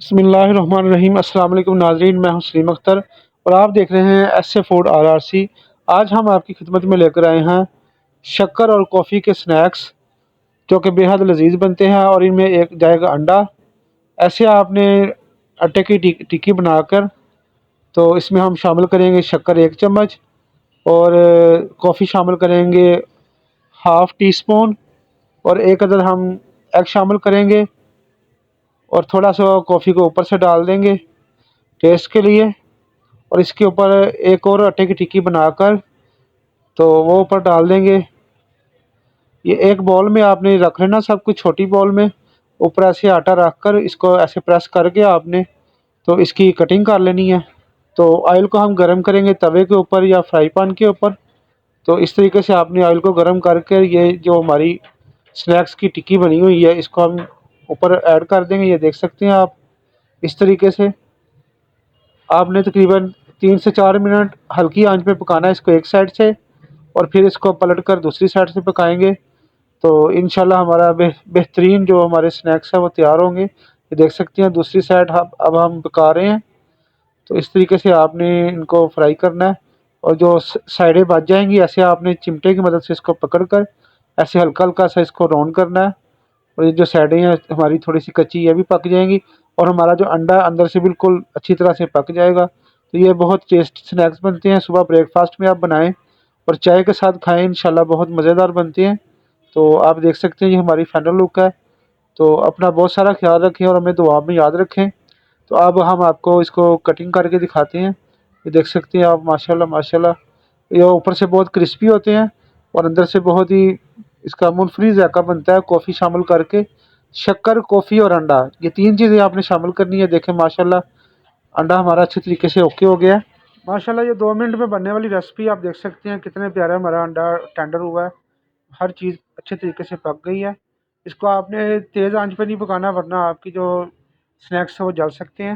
बिस्मिल्लाहिर्रहमानिर्रहीम। अस्सलाम वालेकुम नाज़रीन, मैं हूं सलीम अख्तर और आप देख रहे हैं एस ए फूड RRC। आज हम आपकी खिदमत में लेकर आए हैं शक्कर और कॉफ़ी के स्नैक्स जो कि बेहद लजीज बनते हैं और इनमें एक जाएगा अंडा। ऐसे आपने आटे की टिक्की बनाकर तो इसमें हम शामिल करेंगे शक्कर 1 चम्मच और कॉफ़ी शामिल करेंगे हाफ़ टी स्पून और एक अदद हम एग शामिल करेंगे और थोड़ा सा कॉफ़ी को ऊपर से डाल देंगे टेस्ट के लिए। और इसके ऊपर एक और आटे की टिक्की बनाकर तो वो ऊपर डाल देंगे। ये एक बॉल में आपने रख लेना सब कुछ, छोटी बॉल में ऊपर ऐसे आटा रख कर इसको ऐसे प्रेस करके आपने तो इसकी कटिंग कर लेनी है। तो ऑयल को हम गरम करेंगे तवे के ऊपर या फ्राई पैन के ऊपर। तो इस तरीके से आपने ऑयल को गरम करके ये जो हमारी स्नैक्स की टिक्की बनी हुई है इसको हम ऊपर ऐड कर देंगे। ये देख सकते हैं आप, इस तरीके से आपने तकरीबन 3 से 4 मिनट हल्की आंच पे पकाना है इसको एक साइड से और फिर इसको पलट कर दूसरी साइड से पकाएंगे। तो इंशाल्लाह हमारा बेहतरीन जो हमारे स्नैक्स हैं वो तैयार होंगे। ये देख सकते हैं दूसरी साइड अब हम पका रहे हैं। तो इस तरीके से आपने इनको फ्राई करना है और जो साइडें बच जाएंगी ऐसे आपने चिमटे की मदद से इसको पकड़ कर ऐसे हल्का हल्का सा इसको राउंड करना है। और ये जो साइडें हैं हमारी थोड़ी सी कच्ची ये भी पक जाएंगी और हमारा जो अंडा है अंदर से बिल्कुल अच्छी तरह से पक जाएगा। तो ये बहुत टेस्टी स्नैक्स बनते हैं, सुबह ब्रेकफास्ट में आप बनाएं और चाय के साथ खाएं, इंशाल्लाह बहुत मज़ेदार बनते हैं। तो आप देख सकते हैं ये हमारी फाइनल लुक है। तो अपना बहुत सारा ख्याल रखें और हमें दुआ में याद रखें। तो अब हम आपको इसको कटिंग करके दिखाते हैं। ये देख सकते हैं आप, माशाल्लाह माशाल्लाह ये ऊपर से बहुत क्रिस्पी होते हैं और अंदर से बहुत ही इसका मुनफरी जायका बनता है कॉफ़ी शामिल करके। शक्कर, कॉफ़ी और अंडा, ये 3 चीज़ें आपने शामिल करनी है। देखें माशाल्लाह अंडा हमारा अच्छे तरीके से ओके हो गया है। माशाल्लाह ये 2 मिनट में बनने वाली रेसिपी आप देख सकते हैं कितने प्यारा हमारा अंडा टेंडर हुआ है। हर चीज़ अच्छे तरीके से पक गई है। इसको आपने तेज़ आंच पे नहीं पकाना वरना आपकी जो स्नैक्स है वो जल सकते हैं।